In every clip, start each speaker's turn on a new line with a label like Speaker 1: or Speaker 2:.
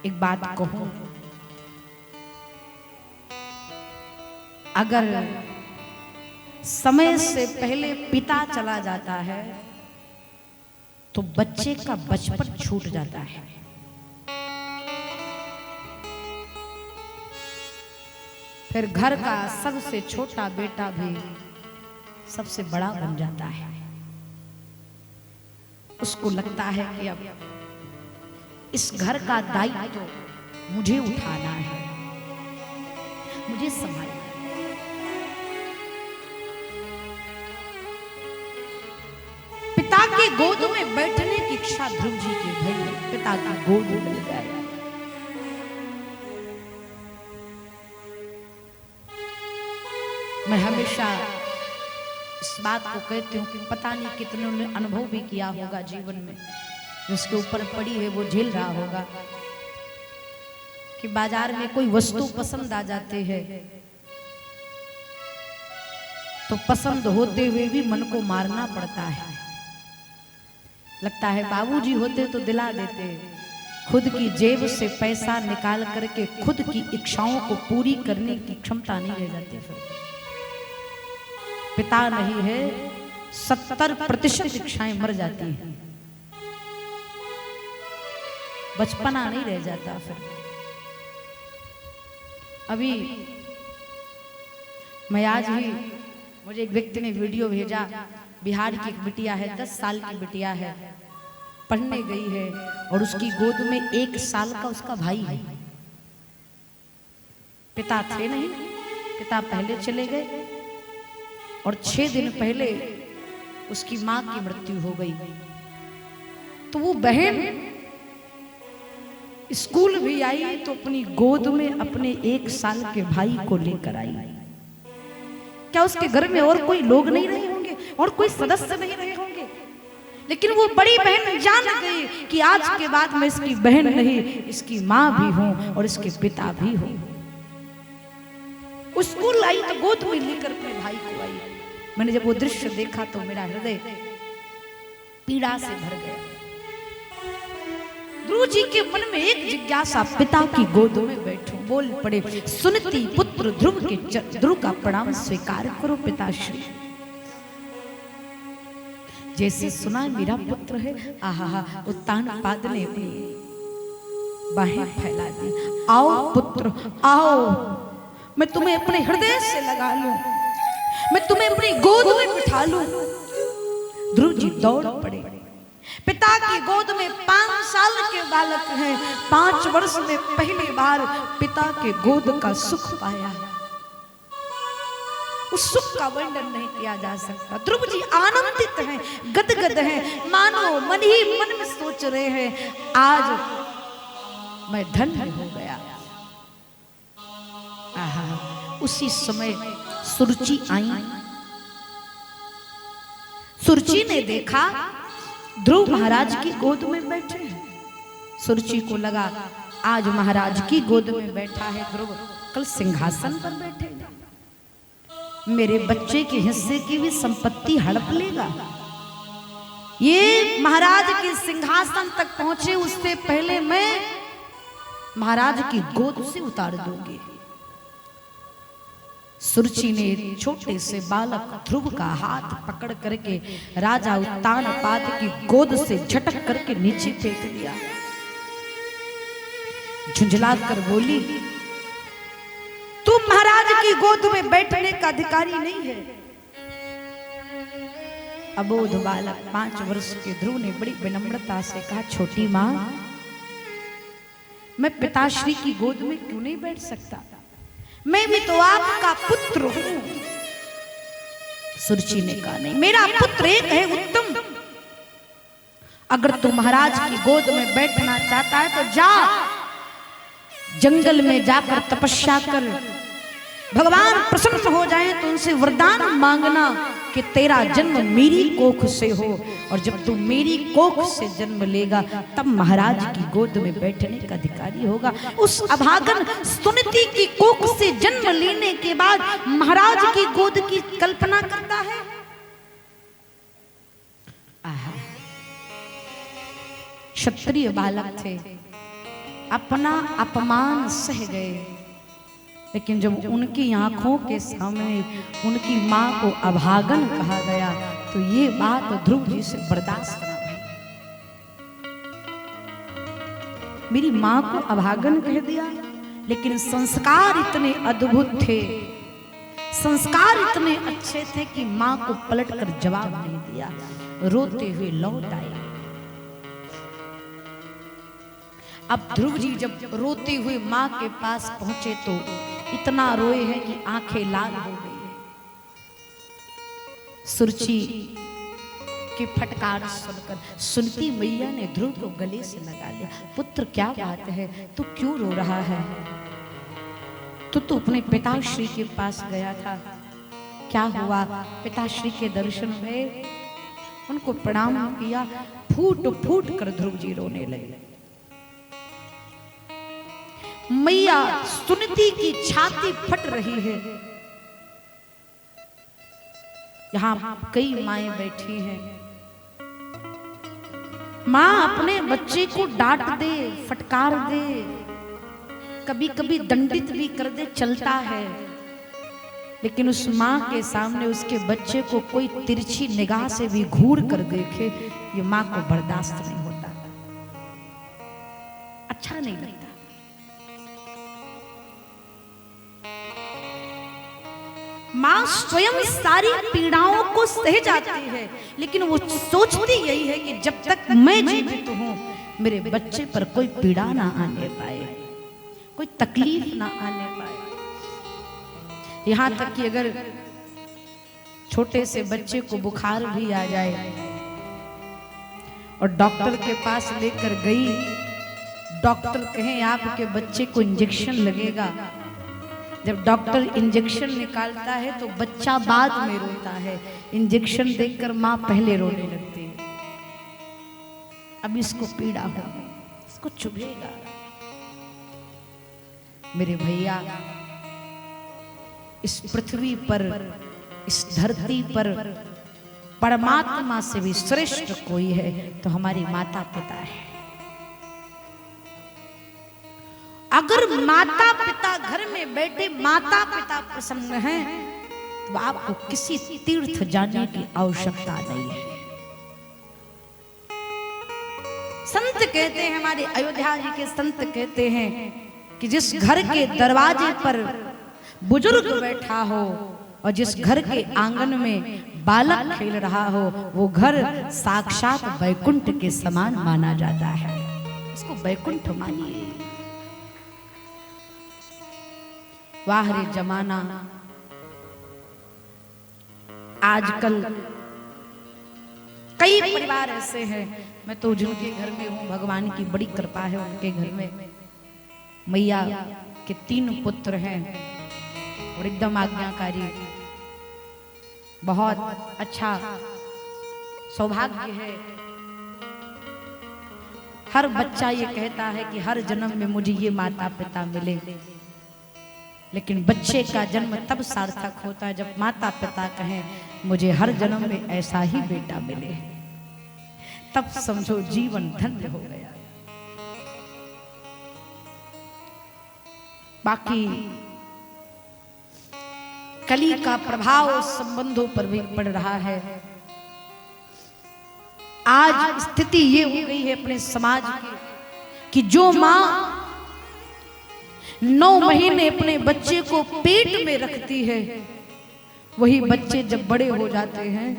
Speaker 1: एक बात कहूं, अगर समय से पहले पिता चला जाता है तो बच्चे का बचपन छूट जाता है। फिर घर का सबसे छोटा बेटा भी सबसे बड़ा बन जाता है। उसको लगता है कि अब इस घर का दायित्व तो मुझे उठाना है, मुझे संभालना है। पिता की गोद में बैठने की इच्छा ध्रुव जी की भई, पिता की गोद मिल जाए। मैं हमेशा इस बात को कहती हूँ कि पता नहीं कितनों ने अनुभव भी किया होगा जीवन में, जिसके ऊपर पड़ी है वो झेल रहा होगा कि बाजार में कोई वस्तु पसंद आ जाती है तो पसंद होते हुए भी मन को मारना पड़ता है। लगता है बाबूजी होते तो दिला देते, खुद की जेब से पैसा निकाल करके खुद की इच्छाओं को पूरी करने की क्षमता नहीं रह जाती। फिर पिता नहीं है, 70% इच्छाएं मर जाती हैं, बचपना नहीं रह जाता। फिर अभी मैं आज ही, मुझे एक व्यक्ति ने वीडियो भेजा, बिहार की एक बिटिया है, 10 साल की बिटिया है, पढ़ने गई है और उसकी गोद में 1 साल का उसका भाई है। पिता थे नहीं, पिता पहले चले गए और 6 दिन पहले उसकी मां की मृत्यु हो गई। तो वो बहन स्कूल भी आई तो अपनी गोद में अपने 1 साल के भाई को लेकर आई। क्या उसके घर में और कोई लोग नहीं रहे होंगे और कोई सदस्य नहीं रहे होंगे, लेकिन वो बड़ी बहन जान गई कि आज के बाद मैं इसकी बहन नहीं, इसकी मां भी हूं और इसके पिता भी हूं। स्कूल आई तो गोद में लेकर अपने भाई को आई। मैंने जब वो दृश्य देखा तो मेरा हृदय पीड़ा से भर गया। ध्रुव जी के मन में एक जिज्ञासा, पिता की गोद में बैठूं। बोल पड़े, सुनती पुत्र ध्रुव के ध्रुव का प्रणाम स्वीकार करो पिताश्री। जैसे सुना मेरा पुत्र है, आहा, उत्तान पाद ने अपनी बाहें फैला दी। आओ पुत्र आओ, मैं तुम्हें अपने हृदय से लगा लूं, मैं तुम्हें अपनी गोद में बिठा लूं। ध्रुव जी दौड़ पड़े। पिता की गोद में 5 साल के बालक हैं, 5 वर्ष में पहली बार पिता के गोद का सुख पाया है। उस सुख का वर्णन नहीं किया जा सकता। ध्रुव जी आनंदित हैं, गदगद हैं, मानो मन ही मन में सोच रहे हैं, आज मैं धन्य हो गया। आहा, उसी समय सुरुचि आई। सुरुचि ने देखा ध्रुव महाराज की गोद में बैठे हैं। सुरुचि को लगा आज महाराज की गोद में बैठा है ध्रुव, कल सिंहासन पर बैठेगा, मेरे बच्चे के हिस्से की भी संपत्ति हड़प लेगा। ये महाराज के सिंहासन तक पहुंचे उससे पहले मैं महाराज की गोद से उतार दूंगी। सुरुचि ने छोटे से बालक ध्रुव का हाथ पकड़ करके राजा उत्तान पाद की गोद से झटक करके नीचे फेंक दिया। झुंझलाकर बोली, तुम महाराज की गोद में बैठने का अधिकारी नहीं है। अबोध बालक 5 वर्ष के ध्रुव ने बड़ी विनम्रता से कहा, छोटी मां, मैं पिताश्री की गोद में क्यों नहीं बैठ सकता, मैं भी तो आपका पुत्र हूं। सुरुचि ने कहा, नहीं, मेरा पुत्र एक है उत्तम, अगर तू महाराज की गोद में बैठना चाहता है तो जा, जंगल में जाकर तपस्या कर, भगवान प्रसन्न हो जाए तो उनसे वरदान मांगना कि तेरा जन्म मेरी कोख से हो, और जब तू मेरी कोख से जन्म लेगा तब महाराज की गोद में बैठने का अधिकारी होगा। उस अभागन सुनीति की कोख से जन्म लेने के बाद महाराज की गोद की कल्पना करता है। क्षत्रिय बालक थे, अपना अपमान सह गए, लेकिन जब उनकी आंखों के सामने उनकी मां को अभागन कहा गया तो ये बात ध्रुव जी से बर्दाश्त ना भई। मेरी मां को अभागन कह दिया, लेकिन संस्कार इतने अद्भुत थे, संस्कार इतने अच्छे थे कि मां को पलटकर जवाब नहीं दिया, रोते हुए लौट आए। अब ध्रुव जी जब रोते हुए मां के पास पहुंचे तो इतना रोए हैं कि आंखें लाल हो गई। सुरची की फटकार सुनकर सुनती मैया ने ध्रुव को गले से लगा लिया। पुत्र क्या बात है, तू क्यों रो रहा है? तू अपने पिताश्री के पास गया था, क्या हुआ? पिताश्री के दर्शन हुए, उनको प्रणाम किया, फूट फूट कर ध्रुव जी रोने लगे। मैया सुनती की छाती फट रही है। यहां कई माएं बैठी हैं, मां अपने बच्चे को डांट दे, फटकार दे, कभी कभी दंडित भी कर दे, चलता है, लेकिन उस मां के सामने उसके बच्चे को कोई तिरछी निगाह से भी घूर कर देखे, ये मां को बर्दाश्त नहीं होता, अच्छा नहीं लगता। मां स्वयं सारी पीड़ाओं को सह जाती है, लेकिन वो सोचती यही है कि जब तक मैं जीवित हूं मेरे बच्चे पर कोई पीड़ा ना आने पाए, कोई तकलीफ ना आने पाए। यहां तक कि अगर छोटे से बच्चे को बुखार भी आ जाए और डॉक्टर के पास लेकर गई, डॉक्टर कहें आपके बच्चे को इंजेक्शन लगेगा, जब डॉक्टर इंजेक्शन निकालता है तो बच्चा बाद में रोता है, इंजेक्शन देखकर मां पहले रोने लगती है। अब इसको पीड़ा होगी, इसको चुभेगा। मेरे भैया, इस पृथ्वी पर, इस धरती पर परमात्मा से भी श्रेष्ठ कोई है तो हमारी माता पिता है। अगर माता पिता घर में बैठे माता पिता प्रसन्न हैं तो आपको किसी तीर्थ जाने की आवश्यकता नहीं है। संत कहते हैं, हमारे अयोध्या जी के संत कहते हैं कि जिस घर के दरवाजे पर बुजुर्ग बैठा हो और जिस घर के आंगन में बालक खेल रहा हो, वो घर साक्षात वैकुंठ के समान माना जाता है। इसको वैकुंठ मानिए। वाह रे जमाना, आजकल कई परिवार ऐसे हैं, मैं तो जिनके घर में हूं, भगवान की बड़ी कृपा है उनके घर में, मैया के 3 पुत्र हैं और एकदम आज्ञाकारी, बहुत अच्छा सौभाग्य है। हर बच्चा ये कहता है कि हर जन्म में मुझे ये माता पिता मिले, लेकिन बच्चे का जन्म तब सार्थक होता है जब माता पिता कहें मुझे हर जन्म में ऐसा ही बेटा मिले, तब समझो जीवन धन्य हो गया। बाकी कली का प्रभाव संबंधों पर भी पड़ रहा है। आज स्थिति ये हो गई है अपने समाज की कि जो मां 9 महीने अपने बच्चे को पेट में रखती है, वही बच्चे जब बड़े हो जाते हैं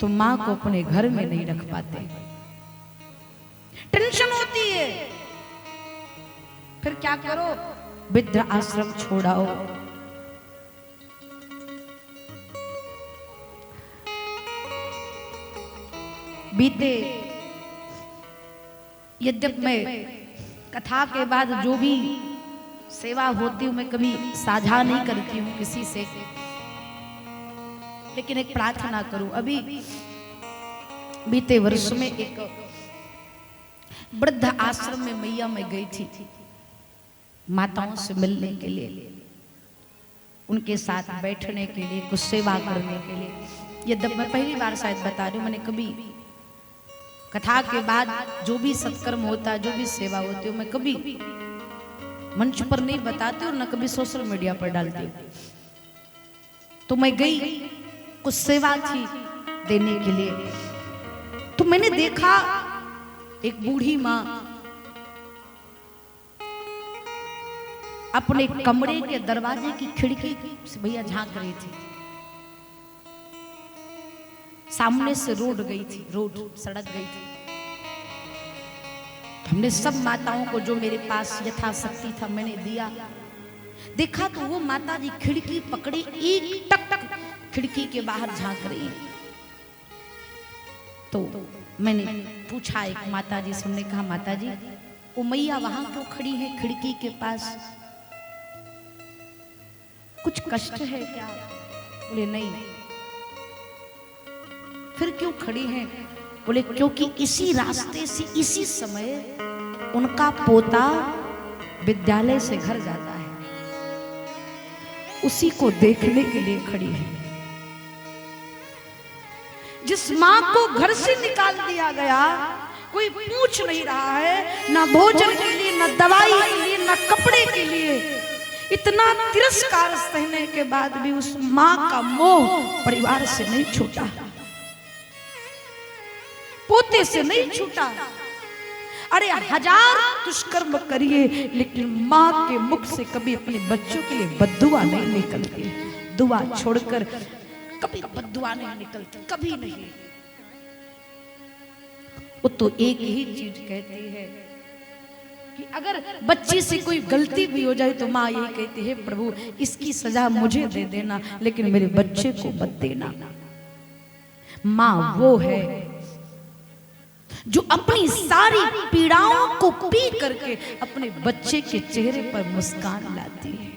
Speaker 1: तो मां को अपने घर में नहीं रख पाते, टेंशन होती है। फिर क्या करो, वृद्ध आश्रम छोड़ाओ। बीते, यद्यप मैं कथा के बाद जो भी सेवा होती हूं मैं कभी साझा नहीं करती हूं किसी से, लेकिन एक प्रार्थना करूं। अभी बीते वर्ष में एक वृद्ध आश्रम में मैया मैं गई थी माताओं से मिलने के लिए, उनके साथ बैठने के लिए, कुछ सेवा करने के लिए। यद्यप मैं पहली बार शायद बता रही हूं, मैंने कभी कथा के बाद जो भी सत्कर्म होता है, जो भी सेवा होती है, मैं कभी मंच पर नहीं बताती और न कभी सोशल मीडिया पर डालती। तो मैं गई, कुछ सेवा थी देने के लिए, तो मैंने देखा एक बूढ़ी माँ अपने कमरे के दरवाजे की खिड़की से भैया झांक रही थी। सामने से रोड गई थी, रोड सड़क गई थी। हमने सब माताओं को जो मेरे पास यथाशक्ति था मैंने दिया। देखा तो वो माता जी खिड़की पकड़े एक टक टक खिड़की के बाहर झांक रही है। तो मैंने पूछा एक माता जी से, हमने कहा माता जी वो मैया वहां क्यों खड़ी है खिड़की के पास, कुछ कष्ट है क्या? बोले नहीं। फिर क्यों खड़ी हैं? बोले क्योंकि इसी रास्ते से इसी समय उनका पोता विद्यालय से घर जाता है, उसी को देखने के लिए खड़ी है। जिस मां को घर से निकाल दिया गया, कोई पूछ नहीं रहा है, ना भोजन के लिए, ना दवाई के लिए, ना कपड़े के लिए, इतना तिरस्कार सहने के बाद भी उस मां का मोह परिवार से नहीं छूटा, पोते से नहीं छूटा। अरे हजार दुष्कर्म करिए लेकिन मां के मुख से कभी अपने बच्चों के लिए बद्दुआ नहीं निकलती, दुआ छोड़कर कभी बद्दुआ नहीं निकलती, कभी नहीं। वो तो एक ही चीज कहती है कि अगर बच्ची से कोई गलती भी हो जाए तो माँ यही कहती है प्रभु इसकी सजा मुझे दे देना लेकिन मेरे बच्चे को मत देना। माँ वो है जो अपनी सारी पीड़ाओं को पी करके अपने बच्चे के चेहरे पर मुस्कान लाती है।